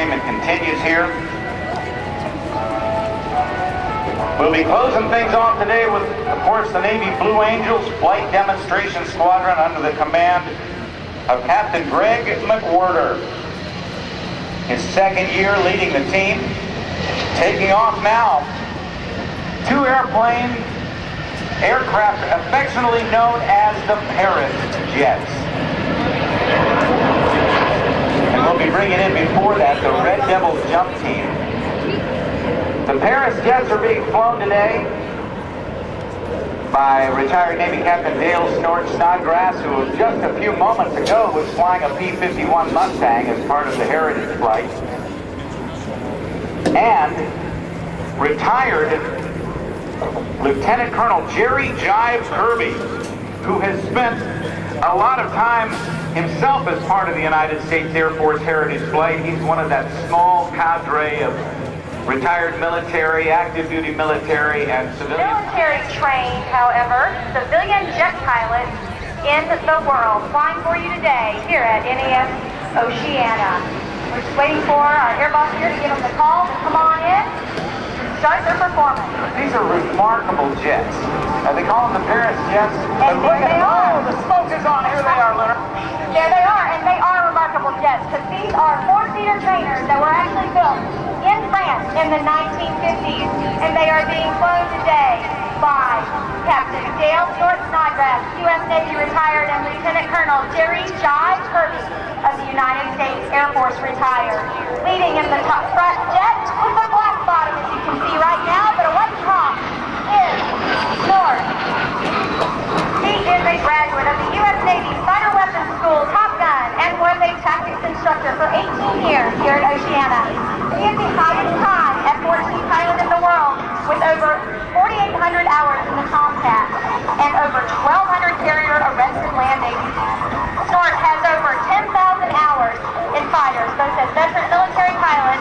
entertainment continues here. We'll be closing things off today with, of course, the Navy Blue Angels Flight Demonstration Squadron under the command of Captain Greg McWhorter. His second year leading the team. Taking off now. Two aircraft affectionately known as the Paris Jets. And we'll be bringing in before that the Red Devils jump team. The Paris Jets are being flown today by retired Navy Captain Dale Snort Snodgrass, who just a few moments ago was flying a P-51 Mustang as part of the Heritage flight. And retired Lieutenant Colonel Jerry Jive Kerby, who has spent a lot of time himself as part of the United States Air Force Heritage flight. He's one of that small cadre of retired military, active duty military, and civilian. Military trained, however, civilian jet pilot in the world, flying for you today here at NAS Oceana. We're just waiting for our air boss here to give them the call to come on in and start their performance. These are remarkable jets. They call them the Paris Jets. And there they are. Oh, the smoke is on. Here they are, Leonard. There they are, and they are remarkable jets, because these are four-seater trainers that were actually built in France in the 1950s, and they are being flown today by Captain Dale Snort Snodgrass, U.S. Navy retired, and Lieutenant Colonel Jerry Jive Kerby of the United States Air Force retired. Leading in the top front jet with the black bottom, as you can see right now, but a white top is Snort. He is a graduate of the U.S. Navy Fighter Weapons School, Top Gun, and was a tactics instructor for 18 years here at Oceana. He is the highest time F-14 pilot in the world, with over 4,800 hours in the combat and over 1,200 carrier arrested landings. Snort has over 10,000 hours in fighters, both as veteran military pilot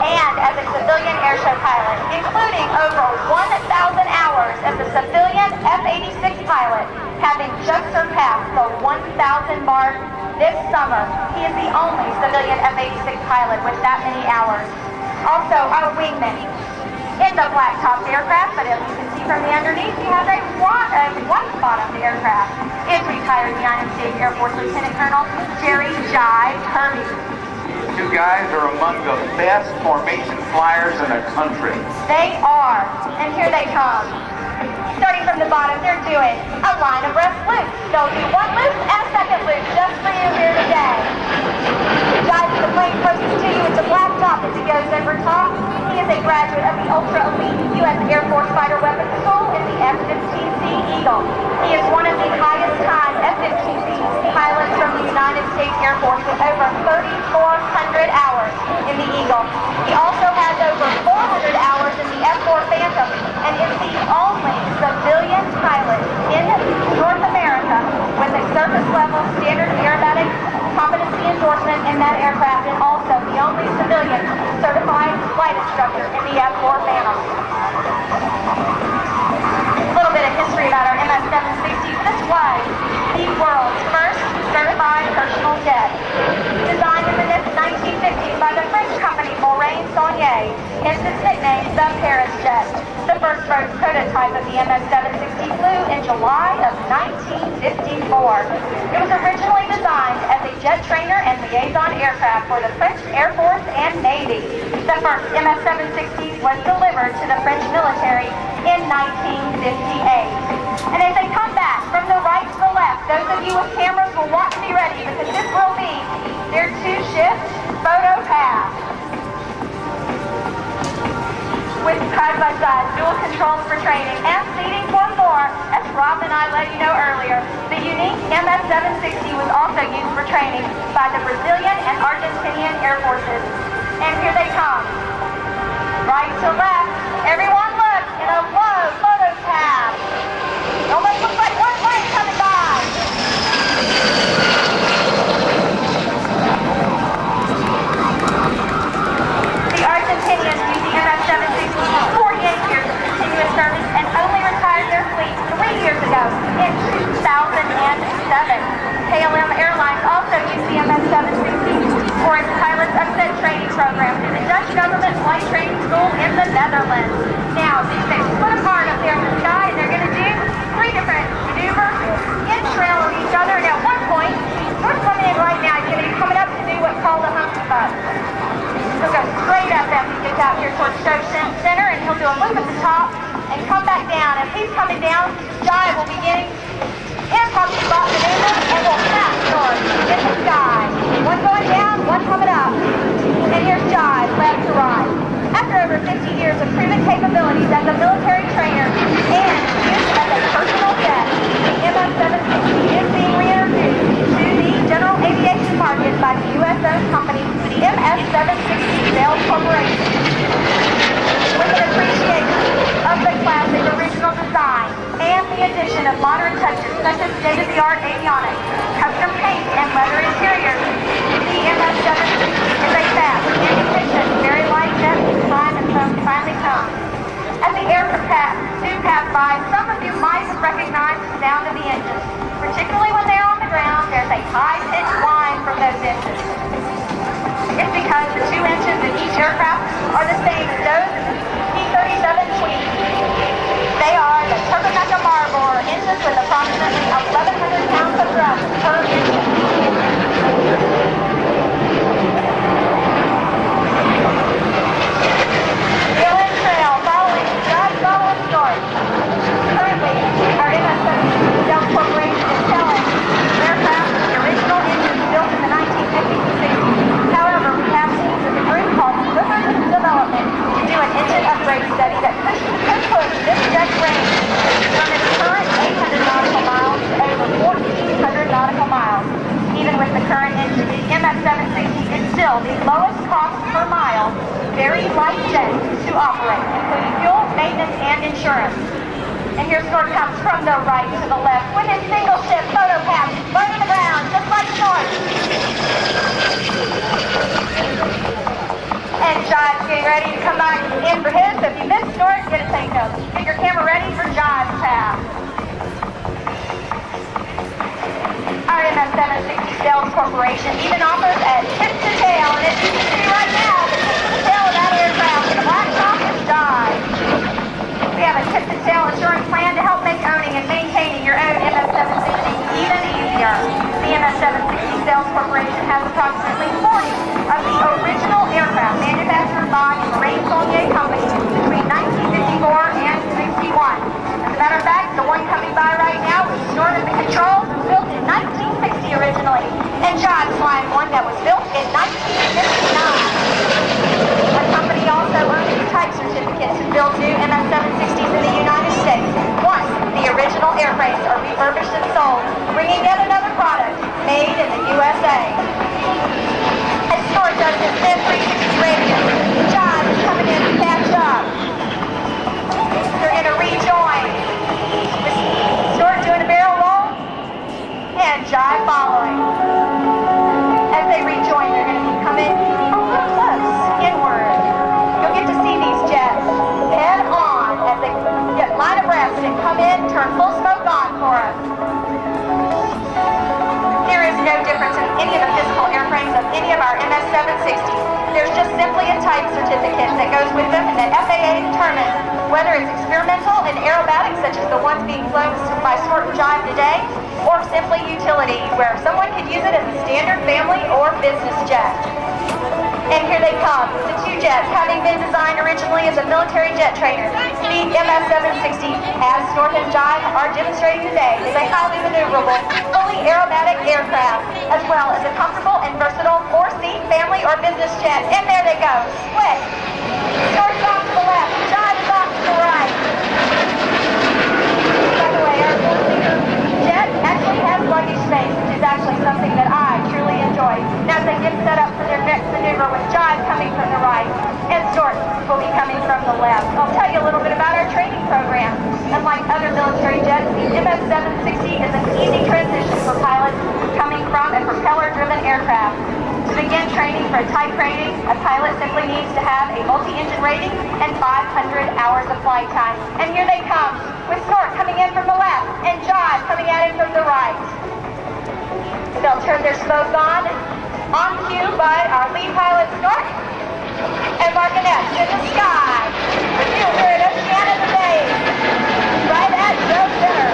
and as a civilian airshow pilot, including over 1,000 hours as a civilian F-86 pilot, having just surpassed the 1,000 mark this summer. He is the only civilian F-86 pilot with that many hours. Also, our wingman in the black-top aircraft, but as you can see from the underneath, he has a white-bottomed aircraft. Is retired United States Air Force Lieutenant Colonel Jerry Jive Kerby. Two guys are among the best formation flyers in the country. They are, and here they come. Starting from the bottom, they're doing a line of breast loops. They'll do one loop and a second loop just for you here today. Jive is the plane closest to you. It's a black top as he goes over top. He is a graduate of the ultra-elite U.S. Air Force Fighter Weapons School in the F-15C Eagle. He is one of the highest time F-15C pilots from the United States Air Force with over 3,400 hours in the Eagle. He also has over 400 hours in the F-4 Phantom and is the only civilian pilot in North America with a surface-level standard aerobatic competency endorsement in that aircraft, and also the only civilian certified flight instructor in the F-4 Phantom. A little bit of history about our MS760. This was the world's first certified personal jet. Designed in the 1950s by the French company Saunier, hence its nickname, the Paris Jet. The first prototype of the MS760 flew in July of 1954. It was originally designed as a jet trainer and liaison aircraft for the French Air Force and Navy. The first MS760 was delivered to the French military in 1958. And as they come back from the right to the left, those of you with cameras will want to be ready, because this will be their two-shift photo pass. With side-by-side dual controls for training and seating for more, as Rob and I let you know earlier. The unique MS760 was also used for training by the Brazilian and Argentinian Air Forces. And here they come. Right to left. Everyone look in a low photo pass. It almost looks like one plane coming by. The Argentinians used the MS760 for 48 years of continuous service and only retired their fleet 3 years ago in 2007. KLM Airlines also used the MS760 for its pilots' upset training program through the Dutch government flight training school in the Netherlands. Now, these things split apart up there in the sky, and they're going to do 3 different maneuvers in trail of each other. And at one point, Snort's coming in right now. He's going to be coming up to do what's called a humpy bug. He'll go straight up after he gets out here towards Stoke Center, and he'll do a loop at the top and come back down. As he's coming down, Jive will be getting in puppy spot maneuver and will snap Snort in the sky. One going down, one coming up. And here's Jive, left to right. After over 50 years of proven capabilities as a military trainer and used as a personal jet, the MS760 is being reintroduced to the general aviation market by the U.S.-owned company, the MS760 Sales Corporation. With an appreciation of the classic original design and the addition of modern touches such as state-of-the-art avionics, custom paint, and leather interiors, the MS760 is a fast, efficient, very light jet whose time and home finally comes. As the aircraft do pass by, some of you might have recognized the sound of the engines. Particularly when they're on the ground, there's a high-pitched whine from those engines. It's because the 2 engines in each aircraft are the same as those P-37 Tweed. They are the Turbomeca Marlboro engines with approximately 1,100 pounds of thrust per engine. Still in trail, following Snort. Currently, our MS760 Sales Corporation is selling aircraft with the original engines built in the 1950s and 60s. However, we have teams of the group called Development to do an engine upgrade study that could push this jet's range from its current 800 nautical miles to over 1,400 nautical miles. Even with the current engine, the MS760 is still the lowest cost per mile, very light jet to operate, including fuel, maintenance, and insurance. And here Snort comes from the right to the left with his single ship photo pass, low to the ground, just like Snort. And Jive's getting ready to come back in for his, so if you missed Snort, get a take note. Get your camera ready for Jive's pass. Our MS760 Sales Corporation even offers a tip-to-tail, and as you can see right now, the tip-to-tail of that aircraft in the black top is Jive. We have a tip-to-tail insurance plan to help make owning and maintaining your own MS760 even easier. The MS760 Sales Corporation has approximately 40 of the original aircraft manufactured by the graceful company between 1954 and 61. As a matter of fact, the one coming by right now was Snort at the controls, built in 1960 originally, and Jive's flying one that was built in 1959. Our company also owns type certificates to build new MS760s in the United States. Once the original airframes are refurbished and sold, bringing yet another product made in the USA. As Snort does his Spin 360 radio, Jive is coming in to catch up. They're going to rejoin. Snort doing a barrel roll, and Jive following. As they rejoin, they're going to be coming a little close, inward. You'll get to see these jets head on as they get line abreast and come in, turn full smoke on for us. There is no difference in any of the physical airframes of any of our MS760s. There's just simply a type certificate that goes with them, and the FAA determines whether it's experimental and aerobatic, such as the ones being flown by Snort and Jive today, or simply utility, where someone could use it as a standard family or business jet. And here they come, the 2 jets, having been designed originally as a military jet trainer. The MS760, as Snort and Jive are demonstrating today, is a highly maneuverable, fully aerobatic aircraft, as well as a comfortable and versatile 4-seat family or business jet. And there they go, split. Snort's off to the left, Jive is off to the right. By the way, our 4-seater jet actually has luggage space, which is actually something that I truly enjoy. Now as they get set up for their next maneuver with Jive coming from the right, and Snort will be coming from the left. I'll tell you a little bit about our training program. Unlike other military jets, the MS760 is an easy transition for pilots coming from a propeller-driven aircraft. To begin training for type rating, a pilot simply needs to have a multi-engine rating and 500 hours of flight time. And here they come, with Snort coming in from the left and Jive coming at him from the right. They'll turn their smoke on cue by our lead pilot, Snort. and marionettes in the sky. Here at Oceana today, right at Joe Center.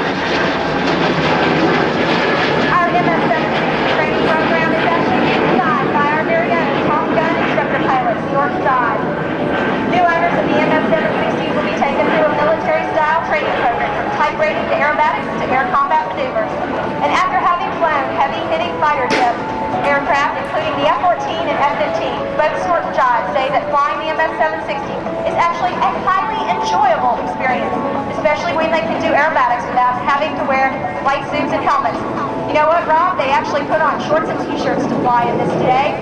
Our MS760 training program is actually designed by our very own Top Gun instructor pilot, Snort Jive. New owners of the MS760s will be taken through a military-style training program from type rating to aerobatics to air combat maneuvers. And after having flown heavy-hitting fighter jets, aircraft, including the F-14 and F-15, both Snort and Jive say that flying the MS760 is actually a highly enjoyable experience, especially when they can do aerobatics without having to wear flight suits and helmets. You know what, Rob? They actually put on shorts and t-shirts to fly in this today.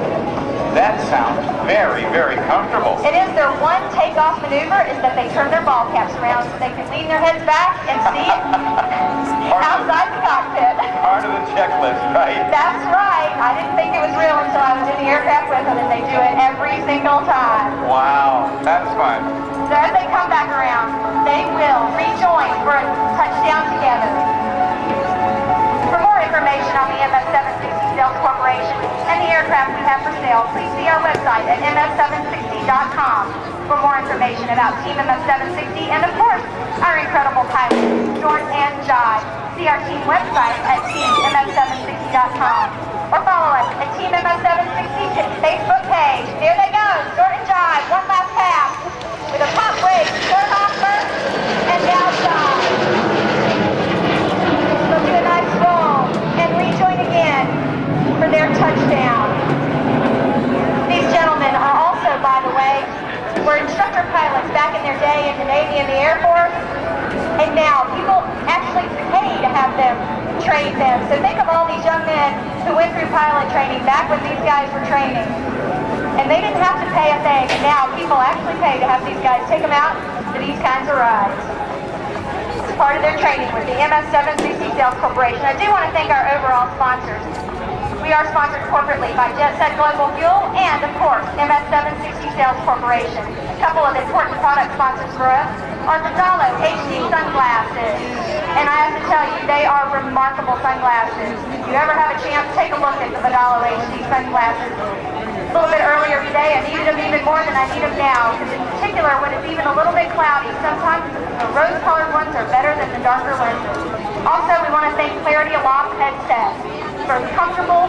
That sounds very, very comfortable. It is their one takeoff maneuver is that they turn their ball caps around so they can lean their heads back and see outside the cockpit. Part of the checklist, right? That's right. I didn't think it was real until I was in the aircraft with them, and they do it every single time. Wow, that's fun. So as they come back around, they will rejoin for a touchdown together. For more information on the MS760 Sales Corporation and the aircraft we have for sale, please see our website at MS760.com for more information about Team MS760 and, of course, our incredible pilots, Snort and Jive. See our team website at teamms760.com or follow us at Team MS760 Facebook page. There they go, Snort and Jive, one last pass with a pop wave, turn off first, and now Jive. They'll do a nice roll and rejoin again for their touchdown. These gentlemen are also, by the way, were instructor pilots back in their day in the Navy and the Air Force, and now people actually pay to have them train them. So think of all these young men who went through pilot training back when these guys were training. And they didn't have to pay a thing, and now people actually pay to have these guys take them out to these kinds of rides. It's part of their training with the MS760 Sales Corporation. I do want to thank our overall sponsors. We are sponsored corporately by JetSet Global Fuel and, of course, MS760 Sales Corporation. A couple of important product sponsors for us are the Naval HD sunglasses. And I have to tell you, they are remarkable sunglasses. If you ever have a chance, take a look at the Naval HD sunglasses. A little bit earlier today, I needed them even more than I need them now, because in particular, when it's even a little bit cloudy, sometimes the rose-colored ones are better than the darker lenses. Also, we want to thank Clarity Aloft headsets for comfortable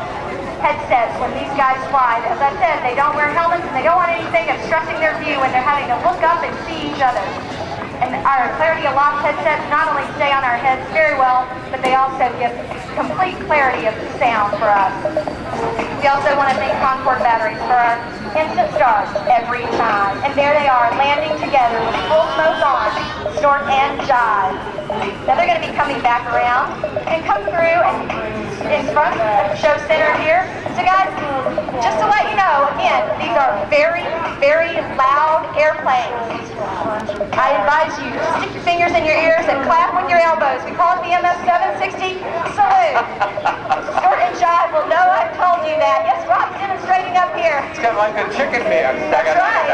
headsets when these guys fly. As I said, they don't wear helmets and they don't want anything obstructing their view when they're having to look up and see each other. And our Clarity Aloft headsets not only stay on our heads very well, but they also give complete clarity of sound for us. We also want to thank Concord Batteries for our instant starts every time. And there they are, landing together with full smoke on, Snort and Jive. Now they're going to be coming back around and come through and in front of the show center here. So guys, just to let you know, again, these are very, very loud airplanes. I advise you to stick your fingers in your ears and clap with your elbows. We call it the MS760 salute. Snort and Jive will know I've told you that. Yes, Rob's demonstrating up here. It's kind of like a chicken dance. That's right.